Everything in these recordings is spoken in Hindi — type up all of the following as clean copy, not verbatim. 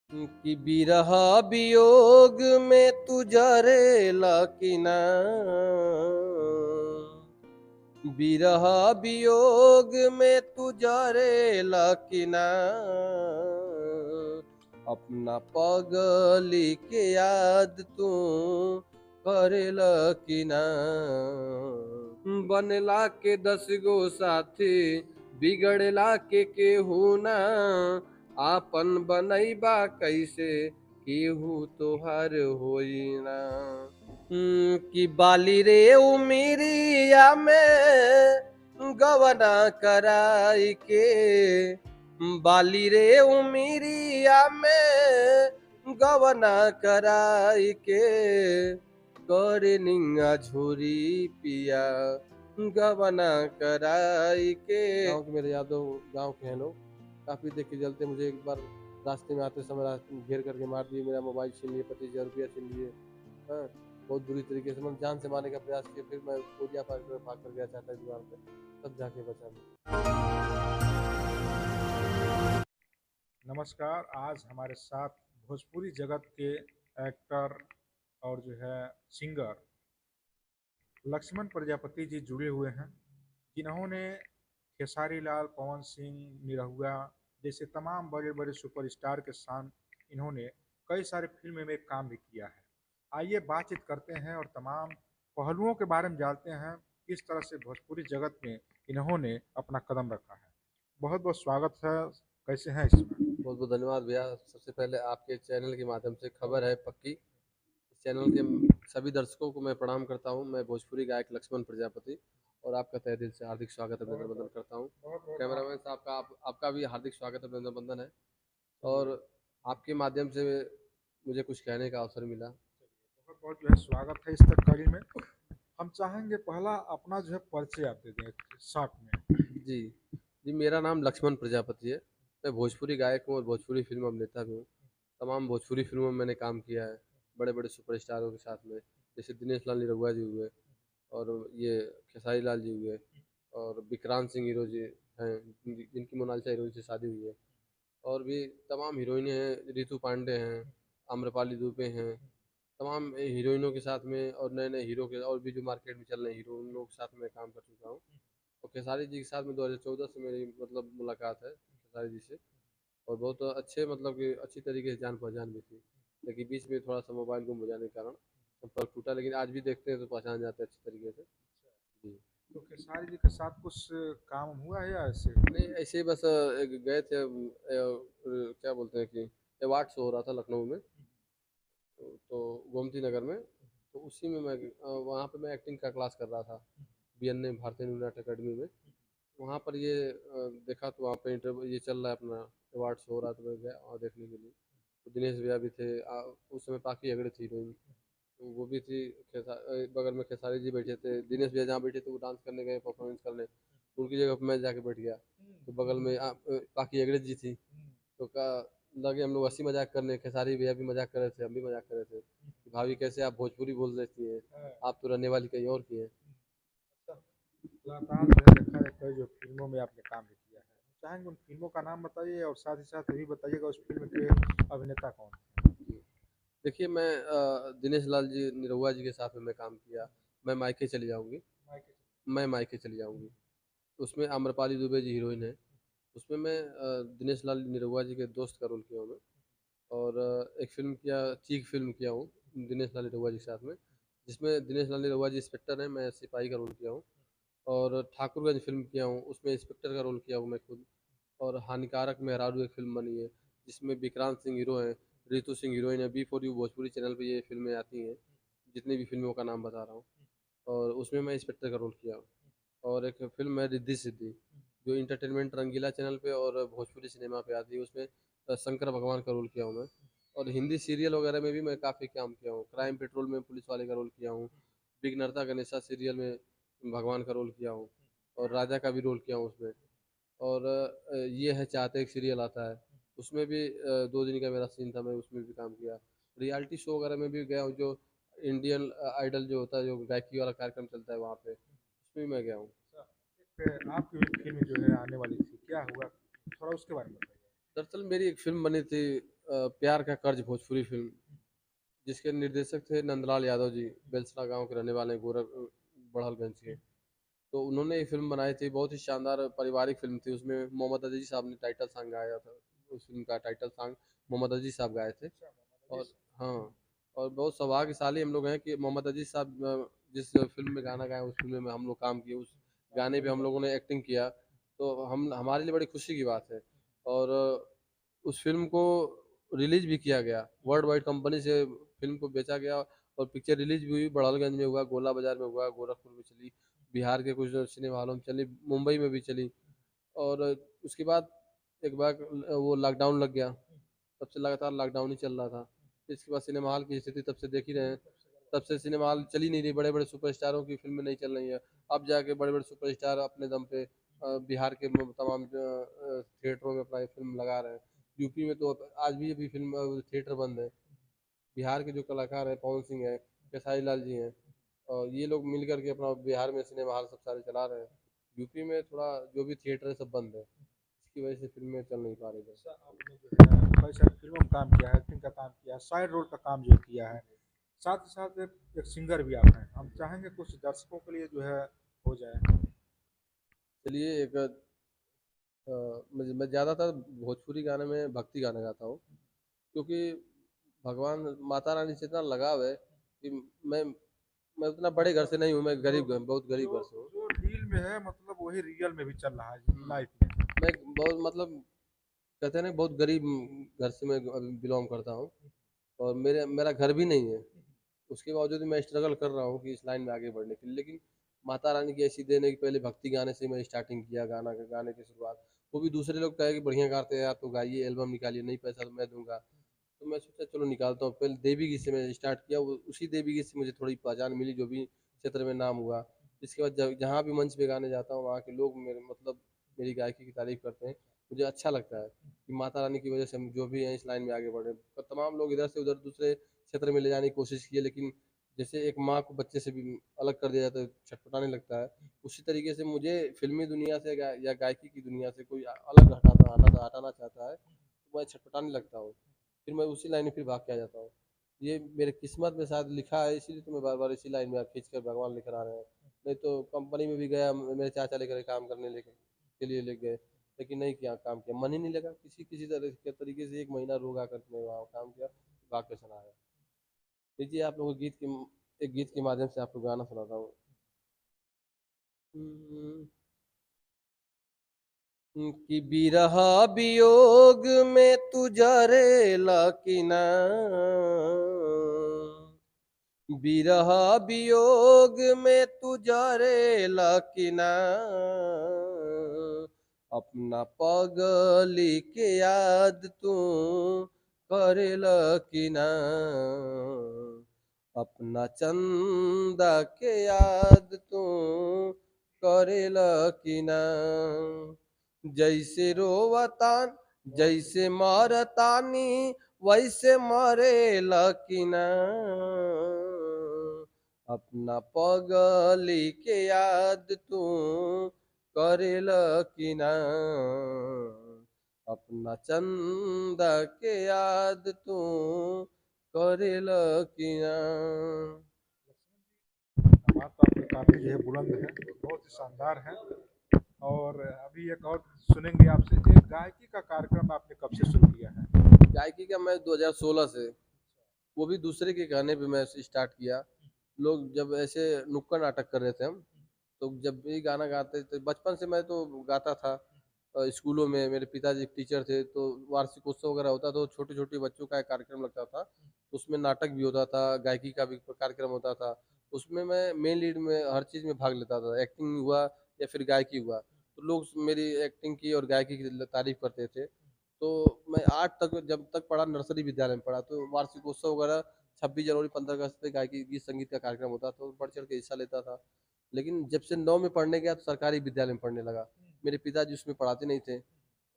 कि बिरहा वियोग में तू जरेला कि ना। बिरहा वियोग में तू जरेला कि ना। अपना पगली के याद तू करेला कि ना। बनला के 10 गो साथी बिगड़ला के केहू ना। आपन बनैबा कैसे केहू तोहर होई ना। कि बाली रे उमिरिया में गवना कराई के। बाली रे उमिरिया में गवना कराई के। करे निंगा झोरी पिया गवना कराई के। गाँव के मेरे यादव गांव के हैं लोग, काफ़ी देख के जलते। मुझे एक बार रास्ते में आते समय घेर करके मार दिए, मेरा मोबाइल छीन लिए, 25,000 रुपया छीन लिए। हाँ, बहुत बुरी तरीके से मतलब जान से मारने का प्रयास किया। फिर मैं कोरिया पार कर भाग कर गया चाचा की दुकान पे, तब जाके बचा मैं। नमस्कार। आज हमारे साथ भोजपुरी जगत के एक्टर और जो है सिंगर लक्ष्मण प्रजापति जी जुड़े हुए हैं, जिन्होंने खेसारी लाल, पवन सिंह, निरहुआ जैसे तमाम बड़े बड़े सुपरस्टार के साथ इन्होंने कई सारे फिल्म में काम भी किया है। आइए बातचीत करते हैं और तमाम पहलुओं के बारे में जानते हैं, किस तरह से भोजपुरी जगत में इन्होंने अपना कदम रखा है। बहुत बहुत स्वागत है। कैसे हैं इस समय? बहुत बहुत धन्यवाद भैया। सबसे पहले आपके चैनल के माध्यम से खबर है पक्की। इस चैनल के सभी दर्शकों को मैं प्रणाम करता हूँ। मैं भोजपुरी गायक लक्ष्मण प्रजापति, और आपका तहे दिल से हार्दिक स्वागत अभिनंदन वंदन करता हूँ। बहुत बहुत कैमरामैन साहब का आपका भी हार्दिक स्वागत अभिनंदन वंदन है। और आपके माध्यम से मुझे कुछ कहने का अवसर मिला। बहुत बहुत जो है स्वागत है इस तक कड़ी में। हम चाहेंगे पहला अपना जो है परिचय आप दे दें शॉर्ट में। जी जी, मेरा नाम लक्ष्मण प्रजापति है। मैं भोजपुरी गायक हूँ और भोजपुरी फिल्म अभिनेता भी हूँ। तमाम भोजपुरी फिल्मों में मैंने काम किया है, बड़े बड़े सुपरस्टारों के साथ में, जैसे दिनेश लाल निरहुआ जी हुए, और ये खेसारी लाल जी हुए, और विक्रांत सिंह हीरो जी हैं, जिनकी मोनालिसा हीरोइन से शादी हुई है। और भी तमाम हीरोइनें हैं, रितु पांडे हैं, आम्रपाली दुबे हैं। तमाम हीरोइनों के साथ में और नए नए हीरो के, और भी जो मार्केट में चल रहे हीरो, उन लोगों के साथ में काम कर चुका हूँ। और खेसारी जी के साथ में 2014 से मेरी मतलब मुलाकात है खेसारी जी से। और बहुत अच्छे मतलब कि अच्छी तरीके से जान पहचान भी थी, लेकिन बीच में थोड़ा सा मोबाइल गुम हो जाने के कारण संपर्क टूटा, लेकिन आज भी देखते हैं तो पहचान जाते हैं अच्छी तरीके से। जी। तो खेसारी जी के साथ कुछ काम हुआ है या ऐसे? नहीं, ऐसे ही बस गए थे, क्या बोलते हैं कि अवार्ड शो हो रहा था लखनऊ में, तो गोमती नगर में। तो उसी में मैं वहाँ पे मैं एक्टिंग का क्लास कर रहा था, BNA भारतीय नाट्य अकेडमी में। वहाँ पर ये देखा, तो वहाँ पे इंटरव्यू ये चल रहा है अपना, अवार्ड शो हो रहा, तो मैं गया वहाँ देखने के लिए। तो दिनेश भैया भी थे, उस समय पाकि हेगड़े थी हीरोइन, तो वो भी थी। बगल में खेसारी जी बैठे थे, दिनेश भैया जहाँ बैठे थे वो डांस करने गए, परफॉर्मेंस करने, तो उनकी जगह पर मैं जाके बैठ गया। तो बगल में पाकि हेगड़े जी थी, तो का लगे हम लोग हंसी मजाक करने, खेसारी भैया भी मजाक कर रहे थे, हम भी मजाक कर रहे थे कि भाभी कैसे आप भोजपुरी बोल लेती हैं, आप तो रहने वाली कहीं और की हैं। लगातार जो है देखा है कई जो फिल्मों में आपने काम भी किया है। चाहेंगे उन फिल्मों का नाम बताइए और साथ ही साथ ये भी बताइएगा उस फिल्म के अभिनेता कौन थे? जी। देखिए, मैं दिनेश लाल जी निरहुआ जी के साथ में मैं काम किया। मैं मायके चली जाऊंगी, मैं मायके चली जाऊंगी, उसमें आम्रपाली दुबे जी हीरोइन है। उसमें मैं दिनेश लाल निरहुआ जी के दोस्त का रोल किया हूँ मैं। और एक फिल्म किया, चीख फिल्म किया हूँ दिनेश लाल निरहुआ जी के साथ में, जिसमें दिनेश लाल निरहुआ जी इंस्पेक्टर हैं, मैं सिपाही का रोल किया हूँ। और ठाकुरगंज फिल्म किया हूँ, उसमें इंस्पेक्टर का रोल किया हूँ मैं खुद। और हानिकारक मेहरारू एक फिल्म बनी है, जिसमें विक्रांत सिंह हीरो हैं, रितु सिंह हीरोइन है। B4U भोजपुरी चैनल पे ये फिल्में आती हैं, जितनी भी फिल्मों का नाम बता रहा हूँ। और उसमें मैं इंस्पेक्टर का रोल किया हूँ। और एक फिल्म है रिद्धि सिद्धि, जो इंटरटेनमेंट रंगीला चैनल पे और भोजपुरी सिनेमा पे आती है, उसमें शंकर भगवान का रोल किया हूँ मैं। और हिंदी सीरियल वगैरह में भी मैं काफ़ी काम किया हूँ, क्राइम पेट्रोल में पुलिस वाले का रोल किया हूँ, बिग नरता गणेशा सीरियल में भगवान का रोल किया हूँ, और राजा का भी रोल किया हूँ उसमें। और ये है चाहते एक सीरियल आता है, उसमें भी 2 दिन का मेरा सीन था, मैं उसमें भी काम किया। रियलिटी शो वगैरह में भी गया हूँ, जो इंडियन आइडल जो होता है, जो गायकी वाला कार्यक्रम चलता है वहाँ पे, उसमें भी मैं गया हूँ। आपकी भी फिल्म जो है आने वाली थी, क्या हुआ? थोड़ा उसके बारे में बताइए। दरअसल मेरी एक फिल्म बनी थी, प्यार का कर्ज भोजपुरी फिल्म, जिसके निर्देशक थे नंदलाल यादव जी, बेलसरा गांव के रहने वाले, बड़हलगंज के। तो उन्होंने ये फिल्म बनाई थी, बहुत ही शानदार पारिवारिक फिल्म थी। उसमें मोहम्मद अजीज साहब ने टाइटल सॉन्ग गाया था। उस फिल्म का टाइटल सॉन्ग मोहम्मद अजीज साहब गाए थे। और हाँ, और बहुत सौभाग्यशाली हम लोग हैं कि मोहम्मद अजीज साहब जिस फिल्म में गाना गाए, उस फिल्म में हम लोग काम किए, उस गाने पे हम लोगों ने एक्टिंग किया। तो हम हमारे लिए बड़ी खुशी की बात है। और उस फिल्म को रिलीज भी किया गया, वर्ल्ड वाइड कंपनी से फिल्म को बेचा गया। और पिक्चर रिलीज भी हुई, बड़ालगंज में हुआ, गोला बाजार में हुआ, गोरखपुर में चली, बिहार के कुछ सिनेमा हॉलों में चली, मुंबई में भी चली। और उसके बाद एक बार वो लॉकडाउन लग गया, तब से लगातार लॉकडाउन ही चल रहा था। इसके बाद सिनेमा हॉल की स्थिति तब से देख ही रहे हैं, तब से सिनेमा हॉल चल ही नहीं रही, बड़े बड़े सुपरस्टारों की फिल्में नहीं चल रही है। अब जाके बड़े बड़े सुपरस्टार अपने दम पे बिहार के तमाम थिएटरों में अपना फिल्म लगा रहे हैं। यूपी में तो आज भी अभी फिल्म थिएटर बंद है। बिहार के जो कलाकार हैं, पवन सिंह है, खेसारी लाल जी हैं, और ये लोग मिल करके अपना बिहार में सिनेमा हॉल सब सारे चला रहे हैं। यूपी में थोड़ा जो भी थिएटर है सब बंद है, इसकी वजह से फिल्में चल नहीं पा रही है। सर, आपने जो है कई सारी फिल्मों में काम किया है, एक्टिंग का काम किया है, साइड रोल का काम जो किया है, साथ ही साथ एक सिंगर भी आप हैं। हम चाहेंगे कुछ दर्शकों के लिए जो है हो जाए। चलिए एक मैं ज़्यादातर भोजपुरी गाने में भक्ति गाना गाता हूँ, क्योंकि भगवान माता रानी से इतना लगाव है कि मैं मैं उतना बड़े घर से नहीं हूँ, मैं बहुत गरीब घर जो से हूँ। जो रील में है मतलब वही रियल में भी चल रहा है हम्म, लाइफ में। मैं बहुत मतलब कहते हैं ना, बहुत गरीब घर से मैं बिलोंग करता हूँ। और मेरा घर भी नहीं है, उसके बावजूद भी मैं स्ट्रगल कर रहा हूँ कि इस लाइन में आगे बढ़ने के लिए। लेकिन माता रानी की ऐसी देन है कि पहले भक्ति गाने से मैं स्टार्टिंग किया, गाने की शुरुआत। वो भी दूसरे लोग कहे कि बढ़िया गाते हैं यार, तो गाइए, एल्बम निकालिए, नहीं पैसा तो मैं दूंगा। तो मैं सोचा चलो निकालता हूँ। पहले देवी गीत से मैं स्टार्ट किया, उसी देवी गीत से मुझे थोड़ी पहचान मिली, जो भी क्षेत्र में नाम हुआ। इसके बाद जहाँ भी मंच पे गाने जाता हूँ, वहाँ के लोग मेरे मतलब मेरी गायकी की तारीफ करते हैं। मुझे अच्छा लगता है कि माता रानी की वजह से हम जो भी हैं इस लाइन में आगे बढ़े। तो तमाम लोग इधर से उधर दूसरे क्षेत्र में ले जाने की कोशिश की है, लेकिन जैसे एक माँ को बच्चे से भी अलग कर दिया जाता है, छटपटाने लगता है, उसी तरीके से मुझे फिल्मी दुनिया से या गायकी की दुनिया से कोई अलग हटाना चाहता है, तो मैं छटपटाने लगता हूँ। फिर मैं उसी लाइन में फिर भाग के आ जाता हूँ। ये मेरे किस्मत में शायद लिखा है, इसीलिए तो मैं बार बार इसी लाइन में खींच कर भगवान लेकर आ रहे हैं। नहीं तो कंपनी में भी गया, मेरे चाचा लेकर काम करने लेकर के लिए ले गए, लेकिन नहीं किया, काम किया, मन ही नहीं लगा। किसी किसी तरह के तरीके से 1 महीना रोग आकर के मैं वहाँ काम किया, भाग के चला आया। लीजिए आप लोगों को एक गीत के माध्यम से आपको गाना सुनाता हूँ। हम्म, कि बिरह वियोग में तू जरेला कि ना, बिरह वियोग में तू जरेला कि ना, अपना पगली के याद तू करेला कि ना, अपना चंदा के याद तू करेला कि ना, जैसे रोवतान जैसे मरतानी वैसे मरेला कि ना, अपना पगली के याद तू करेला कि ना, अपना चंदा के याद तू करेला कि ना। आवाज़ तो आपकी काफ़ी जो है बुलंद है, बहुत ही शानदार है। और अभी एक और सुनेंगे आपसे, एक गायकी का कार्यक्रम आपने कब से शुरू किया है? गायकी का मैं 2016 से, वो भी दूसरे के गाने पे मैं स्टार्ट किया। लोग जब ऐसे नुक्कड़ नाटक कर रहे थे हम, तो जब भी गाना गाते थे, बचपन से मैं तो गाता था। स्कूलों में मेरे पिताजी एक टीचर थे, तो वार्षिकोत्सव वगैरह होता तो छोटे छोटे बच्चों का एक कार्यक्रम लगता था, उसमें नाटक भी होता था, गायकी का भी कार्यक्रम होता था। उसमें मैं मेन लीड में हर चीज़ में भाग लेता था, एक्टिंग हुआ या फिर गायकी हुआ, तो लोग मेरी एक्टिंग की और गायकी की तारीफ करते थे। तो मैं 8 तक जब तक पढ़ा, नर्सरी विद्यालय में पढ़ा, तो वार्षिकोत्सव वगैरह 26 जनवरी 15 अगस्त पे गायकी गीत संगीत का कार्यक्रम होता, तो बढ़ चढ़ के हिस्सा लेता था। लेकिन जब से 9 में पढ़ने गया तो सरकारी विद्यालय में पढ़ने लगा, मेरे पिताजी उसमें पढ़ाते नहीं थे।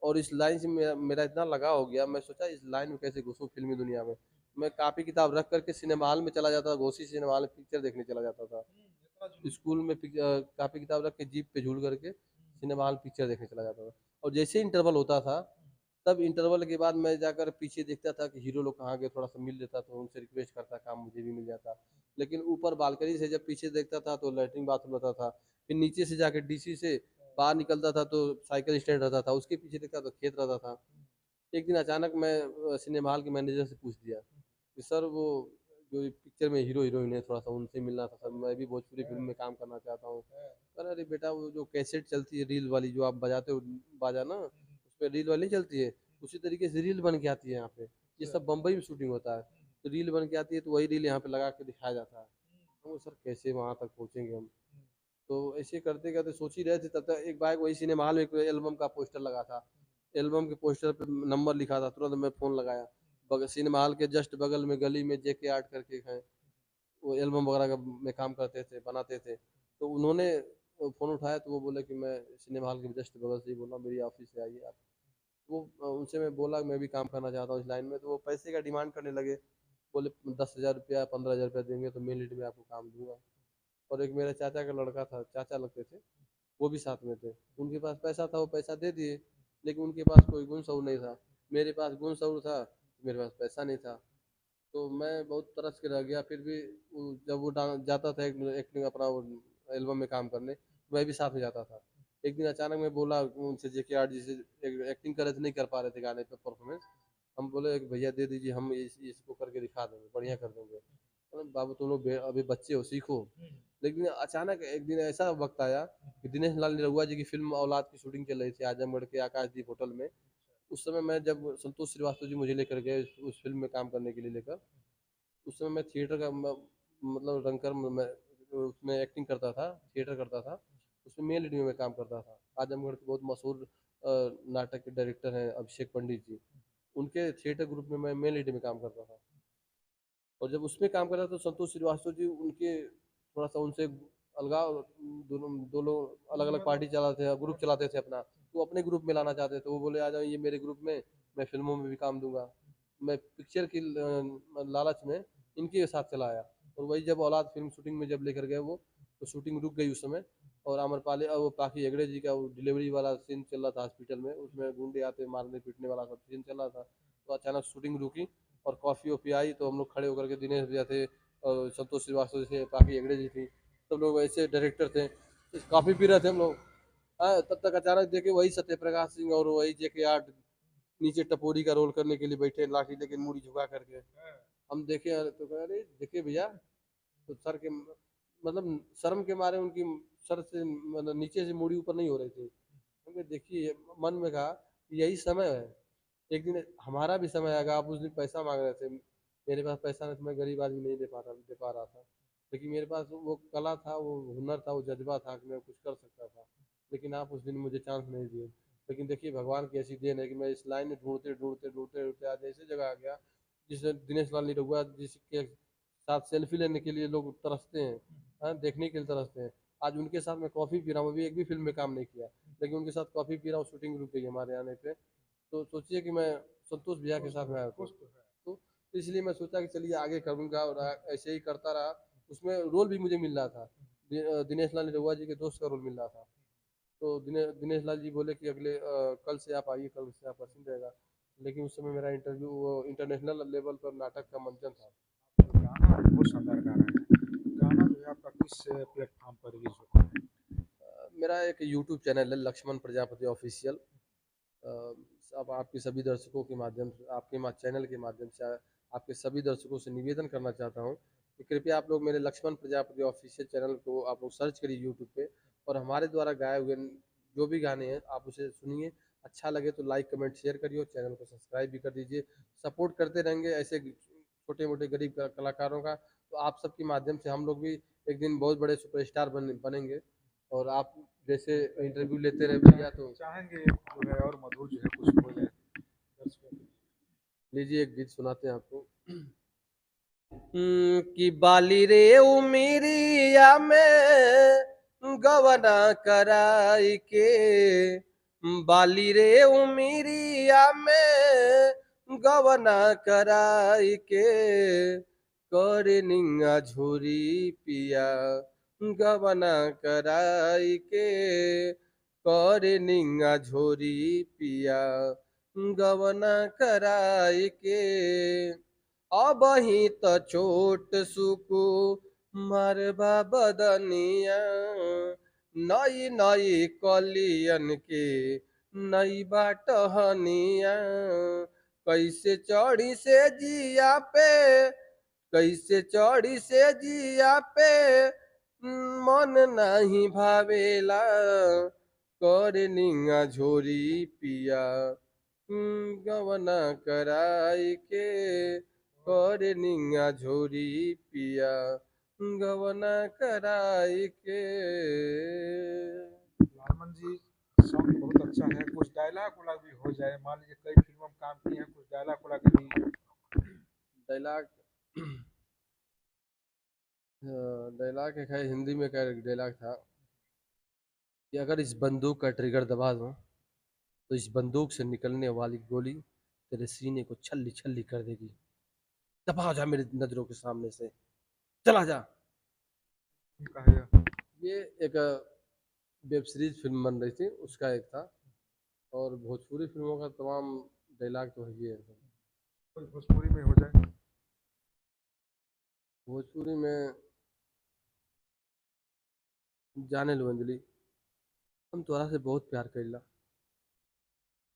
और इस लाइन से मेरा इतना लगाव हो गया, मैं सोचा इस लाइन में कैसे घुसूं फिल्मी दुनिया में। मैं कापी किताब रख करके सिनेमा हॉल में चला जाता था, घोसी सिनेमा हॉल में पिक्चर देखने चला जाता था। स्कूल में कापी किताब रख के जीप पे झूल करके सिनेमा हॉल पिक्चर देखने चला जाता था। और जैसे ही इंटरवल होता था, तब इंटरवल के बाद मैं जाकर पीछे देखता था कि हीरो लोग कहाँ गए, थोड़ा-सा मिल लेता तो उनसे रिक्वेस्ट करता, काम मुझे भी मिल जाता। लेकिन ऊपर बालकनी से जब पीछे देखता था तो लैट्रिन बाथरूम रहता था। फिर नीचे से जाके डीसी से बाहर निकलता था तो साइकिल स्टैंड रहता था, उसके पीछे देखता तो खेत रहता था। एक दिन अचानक मैं सिनेमा हॉल के मैनेजर से पूछ दिया कि सर वो जो पिक्चर में हीरो हीरोइन है थोड़ा सा उनसे मिलना था सर, मैं भी भोजपुरी फिल्म में काम करना चाहता हूँ। अरे अरे बेटा वो जो कैसेट चलती है रील वाली जो आप बजाते हो बाजा ना, उस पर रील वाली चलती है, उसी तरीके से रील बन के आती है यहाँ पे। ये सब बम्बई में शूटिंग होता है, तो रील बन के आती है तो वही रील यहाँ पे लगा के दिखाया जाता है। तो सर कैसे वहाँ तक पहुँचेंगे हम? तो ऐसे करते करते सोच ही रहे थे, तब तक एक बार वही सिनेमा हॉल में एक एल्बम का पोस्टर लगा था। एल्बम के पोस्टर पे नंबर लिखा था, तुरंत मैं फ़ोन लगाया। सिनेमा हॉल के जस्ट बगल में गली में जेके आर्ट करके है, वो एल्बम वगैरह का में काम करते थे, बनाते थे। तो उन्होंने फ़ोन उठाया तो वो बोले कि मैं सिनेमा हॉल के जस्ट बगल से ही बोल रहा हूँ, मेरी ऑफ़िस से आइए आप। वो उनसे मैं बोला मैं भी काम करना चाहता हूँ इस लाइन में, तो वो पैसे का डिमांड करने लगे। बोले 10,000 रुपया 15,000 रुपया देंगे तो मैं लीड में आपको काम दूँगा। और एक मेरे चाचा का लड़का था, चाचा लगते थे, वो भी साथ में थे। उनके पास पैसा था, वो पैसा दे दिए, लेकिन उनके पास कोई गुण शऊर नहीं था। मेरे पास गुण शऊर था, मेरे पास पैसा नहीं था। तो मैं बहुत तरस के रह गया। फिर भी जब वो जाता था एक्टिंग अपना वो एल्बम में काम करने, मैं भी साथ में जाता था। एक दिन अचानक मैं बोला उनसे, जेके आर जी से, एक्टिंग कर रहे थे, नहीं कर पा रहे थे गाने पे परफॉर्मेंस। हम बोले कि भैया दे दीजिए, हम इसको करके दिखा देंगे, बढ़िया कर देंगे। बोले, बाबू तुम लोग अभी बच्चे हो, सीखो। लेकिन अचानक एक दिन ऐसा वक्त आया कि दिनेश लाल निरहुआ जी की फिल्म औलाद की शूटिंग चल रही थी आजमगढ़ के आकाशदीप होटल में। उस समय मैं जब संतोष श्रीवास्तव जी मुझे लेकर गए उस फिल्म में काम करने के लिए लेकर, उस समय मैं थिएटर का मतलब रंकर मैं उसमें एक्टिंग करता था, थिएटर करता था। उसमें मेन लीड में मैं काम करता था। आजमगढ़ के बहुत मशहूर नाटक के डायरेक्टर हैं अभिषेक पंडित जी, उनके थिएटर ग्रुप में मैं मेन लीड में काम करता था। और जब उसमें काम कर रहा था तो संतोष श्रीवास्तव जी उनके थोड़ा सा उनसे अलगाव, दोनों दो लोग अलग अलग पार्टी चलाते थे, ग्रुप चलाते थे अपना, तो अपने ग्रुप में लाना चाहते थे। वो बोले आ जाओ ये मेरे ग्रुप में, मैं फिल्मों में भी काम दूंगा। मैं पिक्चर की लालच में इनके साथ चला आया। और वही जब औलाद फिल्म शूटिंग में जब लेकर गए वो, तो शूटिंग रुक गई उस समय। और आम्रपाली वो पाखी हेगड़े जी का वो डिलीवरी वाला सीन चल रहा था हॉस्पिटल में, उसमें गुंडे आते मारने पीटने वाला सब सीन चल रहा था। तो अचानक शूटिंग रुकी और कॉफ़ी वॉफ़ी आई तो हम लोग खड़े होकर के, दिनेश भैया थे और संतोष श्रीवास्तव जी थे, पाखी हेगड़े जी थी, सब लोग ऐसे डायरेक्टर थे, कॉफ़ी पी रहे थे हम लोग। हाँ, तब तक अचानक देखे वही सत्य प्रकाश सिंह और वही जेके आर्ट नीचे टपोरी का रोल करने के लिए बैठे, लाठी लेके मुड़ी झुका करके। हम देखे तो कह अरे देखिए भैया, तो सर के मतलब शर्म के मारे उनकी सर से मतलब नीचे से मुड़ी ऊपर नहीं हो रही थी। हमने देखिए मन में कहा कि यही समय है, एक दिन हमारा भी समय आएगा। आप उस दिन पैसा मांग रहे थे, मेरे पास पैसा नहीं था, मैं गरीब आदमी नहीं दे पा रहा था। लेकिन मेरे पास वो कला था, वो हुनर था, वो जज्बा था कि मैं कुछ कर सकता था। लेकिन आप उस दिन मुझे चांस नहीं दिए। लेकिन देखिए भगवान की ऐसी देन है कि मैं इस लाइन में ढूंढते ढूंढते ढूंढते ढूंढते आज ऐसी जगह आ गया जिसमें दिनेश लाल निरहुआ जिसके साथ सेल्फी लेने के लिए लोग तरसते हैं, हाँ, देखने के लिए तरसते हैं। आज उनके साथ मैं कॉफ़ी पी रहा हूँ, अभी एक भी फिल्म में काम नहीं किया, लेकिन उनके साथ कॉफ़ी पी रहा हूँ, शूटिंग रुक गई हमारे आने पे। तो सोचिए कि मैं संतोष भैया के साथ में आया था। तो इसलिए मैं सोचा कि चलिए आगे करूँगा और ऐसे ही करता रहा। उसमें रोल भी मुझे मिल रहा था, दिनेश लाल निरहुआ जी के दोस्त का रोल मिल रहा था। तो दिनेश लाल जी बोले कि अगले कल से आप आइए, कल से आपका सीन रहेगा। लेकिन उस समय मेरा इंटरव्यू वो इंटरनेशनल लेवल पर नाटक का मंचन था। गाना बहुत शानदार गाना है। गाना जो है आपका किस प्लेटफॉर्म पर रिलीज होता है? मेरा एक यूट्यूब चैनल है लक्ष्मण प्रजापति ऑफिशियल। अ, अब आपके सभी दर्शकों के माध्यम से, आपके चैनल के माध्यम से आपके सभी दर्शकों से निवेदन करना चाहता हूँ कि कृपया आप लोग मेरे लक्ष्मण प्रजापति ऑफिशियल चैनल को आप लोग सर्च करिए यूट्यूब पे, और हमारे द्वारा गाए हुए जो भी गाने हैं आप उसे सुनिए। अच्छा लगे तो लाइक कमेंट शेयर करिए और चैनल को सब्सक्राइब भी कर दीजिए। सपोर्ट करते रहेंगे ऐसे छोटे मोटे गरीब कलाकारों का, तो आप सबके माध्यम से हम लोग भी एक दिन बहुत बड़े सुपरस्टार बनेंगे। और आप जैसे इंटरव्यू लेते रहे भैया, तो चाहेंगे जो है और मधुर जो है कुछ बोले दर्शकों के लिए? लीजिए एक गीत सुनाते हैं आपको। कि बाली रे उमिरिया में गवना कराई के, बाली रे उमिरिया में गवना कराई के, करे निंगा झोरी पिया गवना कराई के, करे निंगा झोरी पिया गवना कराई के अबही त छोट सुकु मरबा बदनिया नई नई कलियन के नई बाटहनिया कैसे चढ़ी से जिया पे कैसे चढ़ी से जिया पे मन नहीं भावेला कर निंगा झोरी पिया गवना कराई के कर निंगा झोरी पिया गवना कराई के। लालमन जी सॉन्ग बहुत अच्छा है, कुछ डायलॉग वाला भी हो जाए। मान लीजिए कई फिल्मों में काम किए हैं, कुछ डायलॉग वाला भी। डायलॉग डायलॉग एक है हिंदी में का डायलॉग था कि अगर इस बंदूक का ट्रिगर दबा दूं तो इस बंदूक से निकलने वाली गोली तेरे सीने को छल्ली छल्ली कर देगी। दबा जा मेरी नजरों के सामने से, चला जा। कहा ये एक वेब सीरीज फिल्म बन रही थी उसका एक था। और भोजपुरी फिल्मों का तमाम डायलॉग तो है ये है। कोई भोजपुरी में हो जाए। भोजपुरी में जाने लो अंजलि, हम तोरा से बहुत प्यार करेला,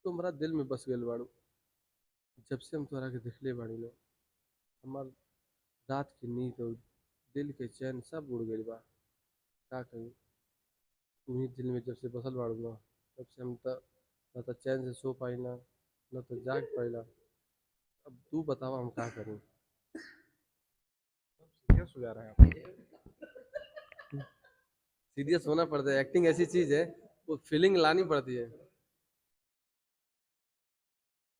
तुम्हारा दिल में बस गइल बाड़ू। जब से हम तोरा के देखले बाड़ी लो हमार रात की नींद और दिल के चैन सब उड़ गइल बा। का कही, तू ही दिल में जब से बसल बाड़ू ना, तब से हम न तो चैन से सो पाइला न तो जाग पाइला। अब तू बतावा हम का करें। सीरियस हो जा रहा है आप। सीरियस होना पड़ता है, एक्टिंग ऐसी चीज है वो फीलिंग लानी पड़ती है।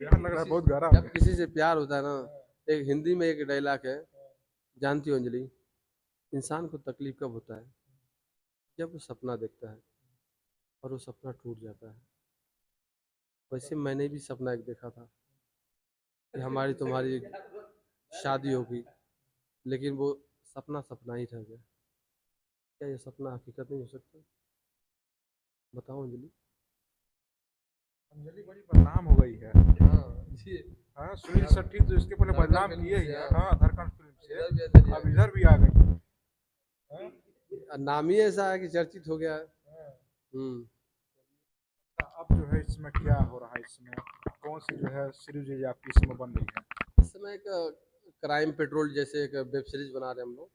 प्यार लग रहा है बहुत गहरा। जब किसी से प्यार होता है ना, एक हिंदी में एक डायलॉग है, जानती हो अंजलि, इंसान को तकलीफ कब होता है जब वो सपना देखता है और वो सपना टूट जाता है। वैसे मैंने भी सपना एक देखा था कि हमारी तुम्हारी शादी होगी, लेकिन वो सपना सपना ही रह गया। क्या ये सपना हकीकत नहीं हो सकता? बताओ अंजलि। अंजलि बड़ी बदनाम हो गई है। हाँ जी। हाँ, सुनील शेट्टी तो इसके पहले धड़कन बदनाम फिल्म किए ही से, हैं। हाँ। हाँ, धड़कन फिल्म इधर भी से। ऐसे अब लिया इधर भी आ गई। हाँ, नाम ही ऐसा है कि चर्चित हो गया है। हाँ। हम्म। अब जो है इसमें क्या हो रहा है, इसमें कौन सी जो है सीरीज आपकी इसमें बन रही है? इस समय एक क्राइम पेट्रोल जैसे एक वेब सीरीज बना रहे हैं हम लोग,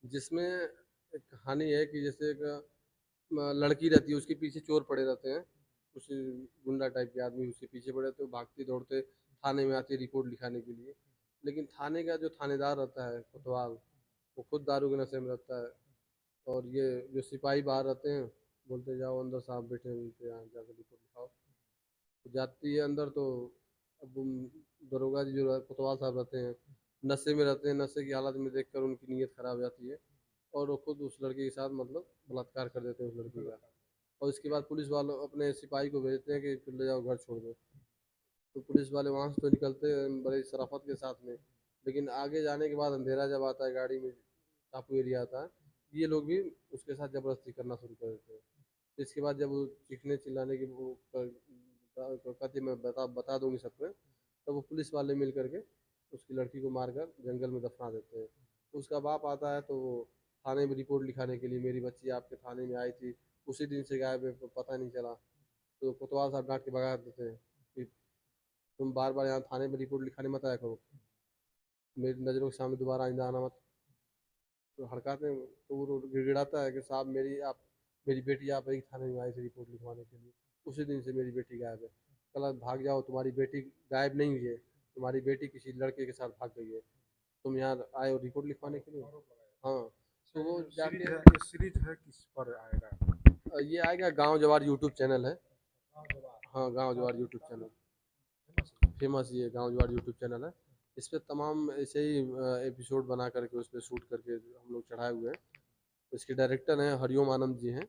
जिसमें एक कहानी है कि जैसे एक लड़की रहती है, उसके पीछे चोर पड़े रहते हैं, कुछ गुंडा टाइप के आदमी उसके पीछे पड़े रहते हैं, वो भागते दौड़ते थाने में आती है रिपोर्ट लिखाने के लिए। लेकिन थाने का जो थानेदार रहता है कोतवाल, वो खुद दारू के नशे में रहता है। और ये जो सिपाही बाहर रहते हैं बोलते जाओ अंदर साहब बैठे हैं उनके यहाँ जाकर रिपोर्ट लिखाओ। तो जाती है अंदर तो अब दरोगा जी जो कोतवाल साहब रहते हैं नशे में रहते हैं, नशे की हालत में देखकर उनकी नीयत खराब हो जाती है और वो खुद उस लड़के के साथ मतलब बलात्कार कर देते हैं उस लड़की का। और इसके बाद पुलिस वालों अपने सिपाही को भेजते हैं कि फिर ले जाओ घर छोड़ दो। तो पुलिस वाले वहाँ से तो निकलते हैं बड़े शराफत के साथ में, लेकिन आगे जाने के बाद अंधेरा जब आता है गाड़ी में टापू एरिया आता है, ये लोग भी उसके साथ ज़बरदस्ती करना शुरू कर देते हैं। इसके बाद जब वो चीखने चिल्लाने की वो कहती मैं बता दूंगी सब पे, तब वो पुलिस वाले मिल करके उसकी लड़की को मारकर जंगल में दफना देते हैं। उसका बाप आता है तो वो थाने में रिपोर्ट लिखाने के लिए, मेरी बच्ची आपके थाने में आई थी, उसी दिन से गायब है, पता नहीं चला। तो कोतवाल साहब डांट के भगा देते हैं कि तुम बार बार यहाँ थाने में रिपोर्ट लिखाने मत आया करो, मेरी नज़रों के सामने दोबारा आइंदा आना मत। तो हड़काते हैं तो वो गिड़गिड़ाता है कि साहब मेरी बेटी आप ही थाने में आई थी रिपोर्ट लिखवाने के लिए, उसी दिन से मेरी बेटी गायब है। कल भाग जाओ, तुम्हारी बेटी गायब नहीं हुई है, तुम्हारी बेटी किसी लड़के के साथ भाग गई है, तुम यहाँ आए हो रिपोर्ट लिखवाने के लिए। हाँ। तो वो जाके ये सीरीज है किस पर आएगा? ये आएगा गांव जवार यूट्यूब चैनल है। हाँ गांव जवार यूट्यूब चैनल फेमस, ये गांव जवार यूट्यूब चैनल है। इस पे तमाम ऐसे ही एपिसोड बना करके उस पर शूट करके हम लोग चढ़ाए हुए हैं। इसके डायरेक्टर हैं हरिओम आनंद जी हैं,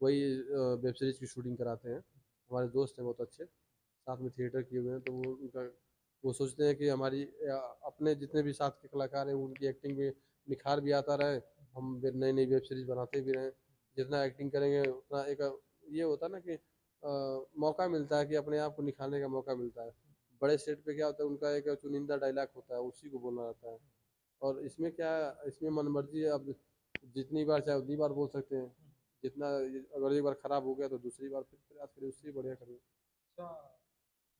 वही वेब सीरीज की शूटिंग कराते हैं। हमारे दोस्त हैं बहुत अच्छे, साथ में थिएटर किए हुए हैं, तो वो उनका वो सोचते हैं कि हमारी अपने जितने भी साथ के कलाकार हैं उनकी एक्टिंग में निखार भी आता रहे, हम नई नई वेब सीरीज बनाते भी रहें। जितना एक्टिंग करेंगे उतना एक ये होता है ना कि मौका मिलता है कि अपने आप को निखारने का मौका मिलता है। बड़े स्टेज पे क्या होता है, उनका एक चुनिंदा डायलॉग होता है, उसी को बोलना रहता है। और इसमें क्या है, इसमें मनमर्जी है, अब जितनी बार चाहे उतनी बार बोल सकते हैं। जितना अगर एक बार खराब हो गया तो दूसरी बार फिर प्रयास करें, उससे बढ़िया करें।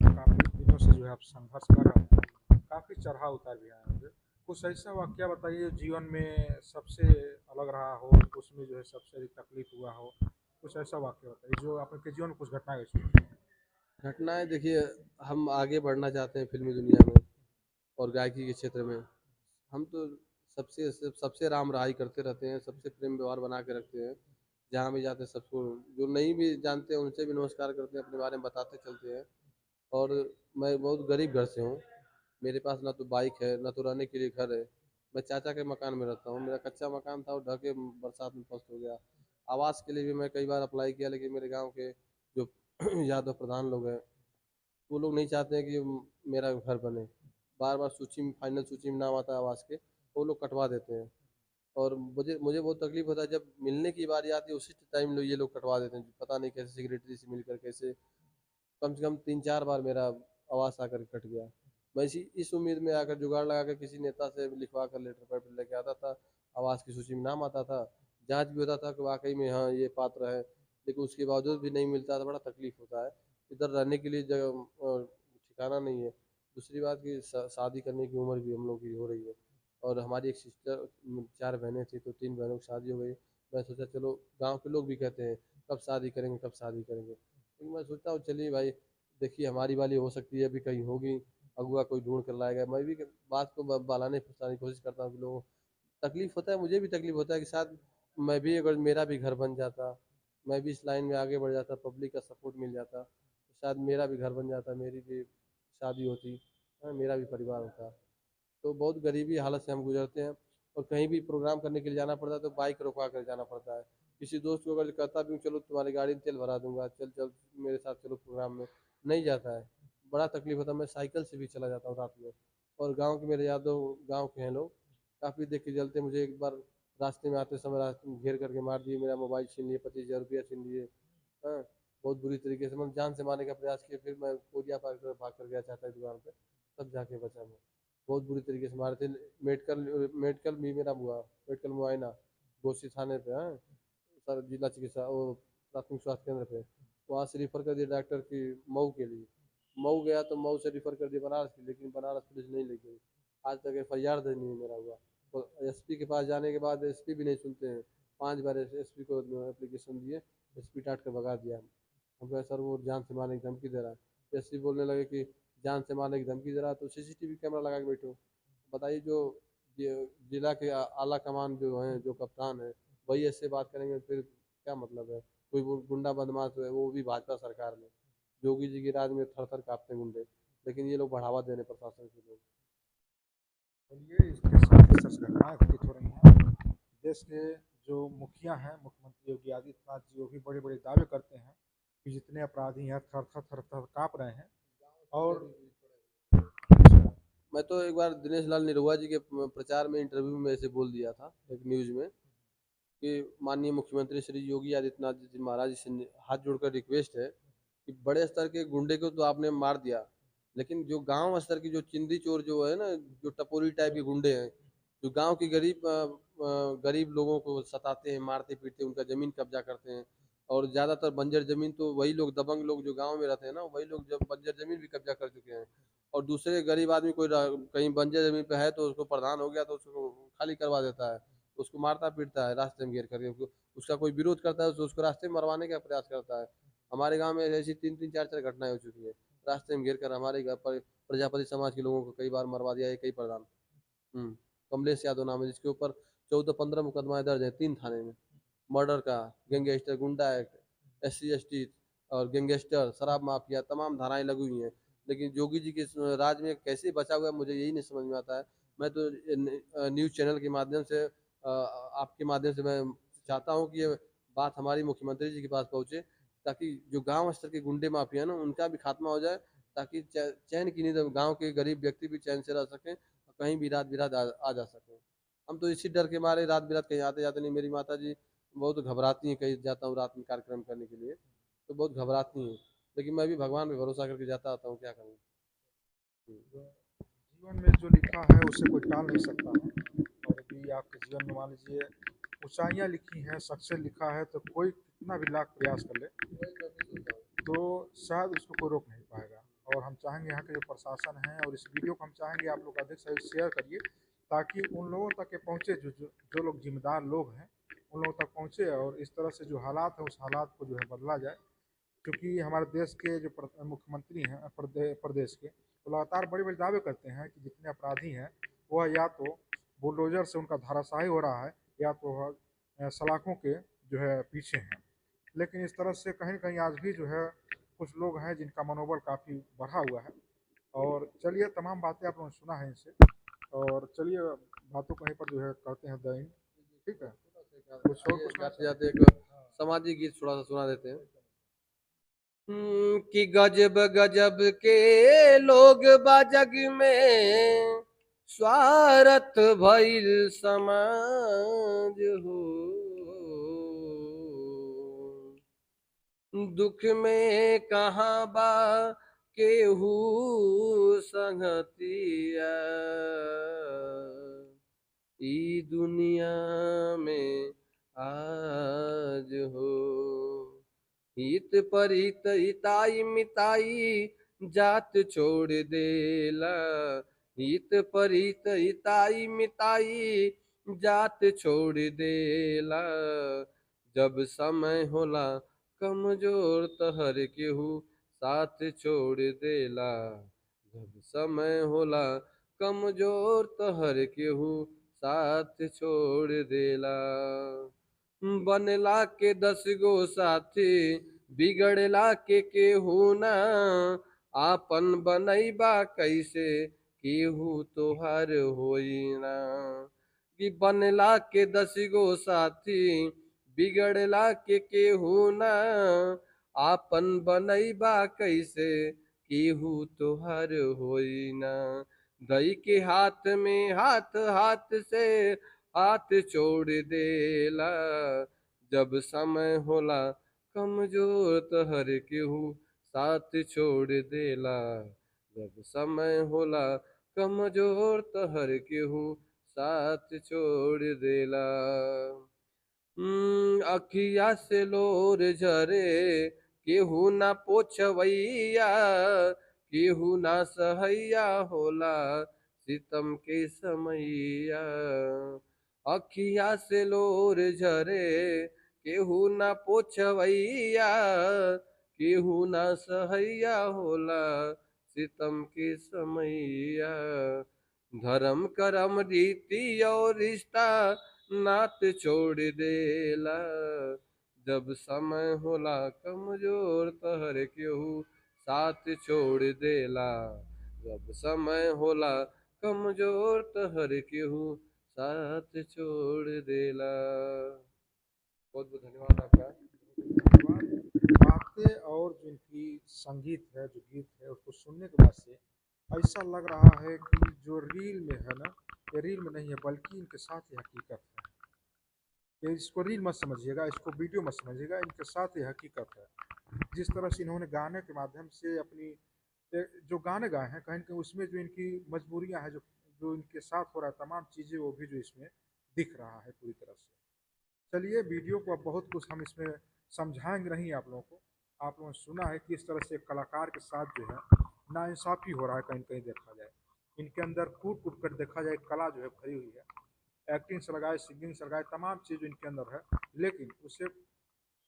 काफ़ी दिनों से जो है आप संघर्ष कर रहे हैं, काफ़ी चढ़ाव उतार भी आए होंगे। कुछ ऐसा वाक़या बताइए जो जीवन में सबसे अलग रहा हो, उसमें जो है सबसे अधिक तकलीफ हुआ हो? कुछ ऐसा वाक़या बताइए जो आपके जीवन में कुछ घटना घटी हो? घटनाएं देखिए, हम आगे बढ़ना चाहते हैं फिल्मी दुनिया में और गायकी के क्षेत्र में। हम तो सबसे सबसे राम रहाई करते रहते हैं, सबसे प्रेम व्यवहार बना के रखते हैं। जहाँ भी जाते हैं सबको, जो नहीं भी जानते हैं उनसे भी नमस्कार करते हैं, अपने बारे में बताते चलते हैं। और मैं बहुत गरीब घर से हूँ। मेरे पास ना तो बाइक है, ना तो रहने के लिए घर है। मैं चाचा के मकान में रहता हूँ। मेरा कच्चा मकान था, वो ढह के बरसात में ध्वस्त हो गया। आवास के लिए भी मैं कई बार अप्लाई किया, लेकिन मेरे गांव के जो यादव प्रधान लोग हैं, वो लोग नहीं चाहते हैं कि मेरा घर बने। बार बार सूची में, फाइनल सूची में नाम आता है आवास के, वो लोग कटवा देते हैं। और मुझे मुझे बहुत तकलीफ होता है जब मिलने की बारी आती है, उसी टाइम लोग ये लोग कटवा देते हैं। पता नहीं कैसे सेक्रेटरी से मिलकर कैसे, कम से कम 3-4 बार मेरा आवास आकर कट गया। मैं इस उम्मीद में आकर जुगाड़ लगा कर किसी नेता से लिखवा कर लेटर पैड लेके आता था। आवास की सूची में नाम आता था, जांच भी होता था कि वाकई में हाँ ये पात्र है, लेकिन उसके बावजूद भी नहीं मिलता था। बड़ा तकलीफ होता है। इधर रहने के लिए जगह ठिकाना नहीं है। दूसरी बात की शादी करने की उम्र भी हम लोग की हो रही है। और हमारी एक सिस्टर, 4 बहनें थी, तो 3 बहनों की शादी हो गई। मैं सोचा चलो, गांव के लोग भी कहते हैं कब शादी करेंगे, कब शादी करेंगे। लेकिन मैं सोचता हूँ चलिए भाई, देखिए हमारी वाली हो सकती है, अभी कहीं होगी, अगुआ कोई ढूंढ कर लाएगा। मैं भी बात को बहाने फंसाने की कोशिश करता हूँ कि लोगों को तकलीफ होता है, मुझे भी तकलीफ होता है कि शायद मैं भी, अगर मेरा भी घर बन जाता, मैं भी इस लाइन में आगे बढ़ जाता, पब्लिक का सपोर्ट मिल जाता, तो शायद मेरा भी घर बन जाता, मेरी भी शादी होती, मेरा भी परिवार होता। तो बहुत गरीबी हालत से हम गुजरते हैं। और कहीं भी प्रोग्राम करने के लिए जाना पड़ता है तो बाइक रुकवा कर जाना पड़ता है। किसी दोस्त को अगर कहता भी हूँ चलो तुम्हारी गाड़ी में तेल भरा दूंगा, चल चल मेरे साथ चलो प्रोग्राम में, नहीं जाता है। बड़ा तकलीफ होता है। मैं साइकिल से भी चला जाता हूँ रात में। और गाँव के मेरे यादव, गाँव के हैं लोग, काफ़ी देख के जलते। मुझे एक बार रास्ते में आते समय रास्ते में घेर करके मार दिए, मेरा मोबाइल छीन लिए, 25,000 रुपया छीन लिए। हाँ, बहुत बुरी तरीके से मतलब जान से मारने का प्रयास किया। फिर मैं कोरिया पार कर भाग कर गया चाचा की दुकान पे, तब जाके बचा मैं। बहुत बुरी तरीके से मारे थे। मेडिकल मेडिकल भी मेरा हुआ, मेडिकल मुआयना घोसी थाने पे, हाँ, सर जिला चिकित्सा वो प्राथमिक स्वास्थ्य केंद्र पे। वहाँ से रिफ़र कर दिया डॉक्टर की मऊ के लिए। मऊ गया तो मऊ से रिफ़र कर दिया बनारस की, लेकिन बनारस पुलिस नहीं ले गई। आज तक FIR दर्ज नहीं मेरा हुआ। तो SP के पास जाने के बाद SP भी नहीं सुनते हैं। 5 बार SP को एप्लीकेशन दिए, SP डांट कर भगा दिया। हम कहे सर वो जान से मारने की धमकी दे रहा है। SP बोलने लगे कि जान से मारने की धमकी दे रहा है तो CCTV कैमरा लगा के बैठो। बताइए, जो जिला के आला कमान जो हैं, जो कप्तान है, वही ऐसे बात करेंगे फिर क्या मतलब है। कोई वो गुंडा बदमाश है, वो भी भाजपा सरकार में, योगी जी के राज में थर थर कांपते हैं गुंडे, लेकिन ये लोग बढ़ावा दे रहे हैं, प्रशासन के लोग। चलिए, इसके साथ इस तरह से घटनाएँ घटित हो रही हैं। देश के जो मुखिया हैं, मुख्यमंत्री योगी आदित्यनाथ जी, वो भी बड़े-बड़े दावे करते हैं कि जितने अपराधी हैं थर-थर, थर-थर काँप रहे हैं। और मैं तो एक बार दिनेश लाल निरहुआ जी के प्रचार में, इंटरव्यू में ऐसे बोल दिया था एक न्यूज में कि माननीय मुख्यमंत्री श्री योगी आदित्यनाथ जी महाराज जी से हाथ जोड़कर रिक्वेस्ट है कि बड़े स्तर के गुंडे को तो आपने मार दिया, लेकिन जो गांव स्तर की जो चिंदी चोर जो है ना, जो टपोरी टाइप के गुंडे हैं, जो गांव के गरीब लोगों को सताते हैं, मारते पीटते हैं, उनका जमीन कब्जा करते हैं। और ज्यादातर बंजर जमीन तो वही लोग, दबंग लोग जो गांव में रहते हैं ना, वही लोग जब बंजर जमीन भी कब्जा कर चुके हैं। और दूसरे गरीब आदमी कोई कहीं बंजर जमीन पे है तो उसको प्रधान हो गया तो उसको खाली करवा देता है, उसको मारता पीटता है रास्ते में घेर करके। उसका कोई विरोध करता है तो उसको रास्ते में मरवाने का प्रयास करता है। हमारे गांव में ऐसी 3-3 4-4 घटनाएं हो चुकी है। रास्ते में घेर कर हमारे घर पर प्रजापति समाज के लोगों को कई बार मरवा दिया है, कई प्रधान। कमलेश यादव नाम है जिसके ऊपर 14-15 मुकदमा दर्ज है 3 थाने में। मर्डर का, गैंगस्टर, गुंडा एक्ट, SC ST और गैंगस्टर, शराब माफिया, तमाम धाराएं लगी हुई हैं। लेकिन योगी जी के राज में कैसे बचा हुआ है, मुझे यही नहीं समझ में आता है। मैं तो न्यूज़ चैनल के माध्यम से, आपके माध्यम से मैं चाहता हूँ कि ये बात हमारी मुख्यमंत्री जी के पास पहुँचे, ताकि जो गांव स्तर के गुंडे माफिया है ना, उनका भी खात्मा हो जाए, ताकि चैन की नींद गांव के गरीब व्यक्ति भी चैन से रह सकें, कहीं भी रात बिरात आ जा सकें। हम तो इसी डर के मारे रात बिरात कहीं आते जाते नहीं। मेरी माता जी बहुत घबराती हैं कहीं जाता हूँ रात में कार्यक्रम करने के लिए। तो बहुत घबराती हैं, लेकिन मैं भी भगवान पे भरोसा करके जाता आता हूँ, क्या करूँ। जीवन में जो लिखा है उसे कोई टाल नहीं सकता है। और यदि आपके जीवन में मान लीजिए ऊंचाइयाँ लिखी हैं, सक्सेस लिखा है, तो कोई कितना भी लाख प्रयास कर ले तो शायद उसको कोई रोक नहीं पाएगा। और हम चाहेंगे यहाँ के जो प्रशासन है, और इस वीडियो को हम चाहेंगे आप लोग अधिक से अधिक शेयर करिए, ताकि उन लोगों तक ये पहुँचे जो लोग जिम्मेदार लोग हैं, उन लोगों तक पहुँचे, और इस तरह से जो हालात है उस हालात को जो है बदला जाए। क्योंकि हमारे देश के जो मुख्यमंत्री हैं प्रदेश के, वो लगातार बड़े बड़े दावे करते हैं कि जितने अपराधी हैं वह या तो बुलडोजर से उनका धाराशाही हो रहा है, या तो वह सलाखों के जो है पीछे हैं। लेकिन इस तरह से कहीं न कहीं आज भी जो है कुछ लोग हैं जिनका मनोबल काफ़ी बढ़ा हुआ है। और चलिए, तमाम बातें आप लोगों ने सुना है इनसे, और चलिए बातों कहीं पर जो है करते हैं द एंड। ठीक है, कुछ और पूछना जाते चाहें? जाते एक सामाजिक गीत थोड़ा सा सुना देते हैं। कि गजब गजब के लोग बा जग में, स्वार्थ भइल समाज हो। दुख में कहाँ बा केहू संगतिया, ई दुनिया में आज हो। हित परित हिताई मिताई जात छोड़ देला, हित परित हिताई मिताई जात छोड़ देला। जब समय होला कमजोर त हर केहू साथ छोड़ देला, जब समय होला कमजोर त हर केहू साथ छोड़ देला। बनला के 10 गो साथी, बिगड़ला के केहू ना, आपन बनैबा कैसे केहू तोहार होई ना। कि बनला के 10 गो साथी, बिगड़ला के केहू ना, आपन बनैबा कैसे केहू तोहार होई ना। दई के हाथ में हाथ, हाथ से हाथ छोड़ देला, जब समय होला कमजोर त हर केहू साथ छोड़ देला, जब समय होला कमजोर त हर केहू साथ छोड़ देला। अखिया से लोर झरे केहू ना पोछवैया, केहू ना सहैया होला सितम के समैया। अखिया से लोर झरे केहू ना पोछवैया, केहू ना सहैया होला सितम के समैया। धर्म करम रीति और रिश्ता नात छोड़ देला, जब समय होला कमजोर त हर केहू साथ छोड़ देला, जब समय होला कमजोर त हर केहू साथ छोड़ देला। बहुत बहुत धन्यवाद आपका। धन्यवाद। बातें और जो इनकी संगीत है, जो गीत है, उसको सुनने के बाद से ऐसा लग रहा है कि जो रील में है ना, ये रील में नहीं है, बल्कि इनके साथ ये हकीकत है। ये इसको रील मत समझिएगा, इसको वीडियो मत समझिएगा, इनके साथ ये हकीकत है। जिस तरह से इन्होंने गाने के माध्यम से अपनी जो गाने गाए हैं, कहीं न कहीं उसमें जो इनकी मजबूरियाँ हैं, जो जो इनके साथ हो रहा है, तमाम चीज़ें, वो भी जो इसमें दिख रहा है पूरी तरह से। चलिए, वीडियो को अब बहुत कुछ हम इसमें समझाएँगे नहीं आप लोगों को। आप लोगों ने सुना है कि इस तरह से एक कलाकार के साथ जो है नाइंसाफ़ी हो रहा है, कहीं न कहीं देखा जाए। इनके अंदर कूट-कूट कर देखा जाए कला जो है भरी हुई है। एक्टिंग से लगाए, सिंगिंग से लगाए, तमाम चीज़ जो इनके अंदर है, लेकिन उसे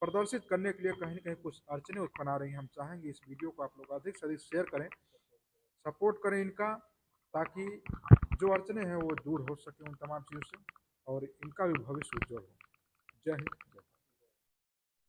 प्रदर्शित करने के लिए कहीं न कहीं कुछ अड़चनें उत्पन्न आ रही हैं। हम चाहेंगे इस वीडियो को आप लोग अधिक से अधिक शेयर करें, सपोर्ट करें इनका, ताकि जो अड़चनें हैं वो दूर हो सकें उन तमाम चीज़ों से, और इनका भी भविष्य उज्जवल हो। जय हिंद।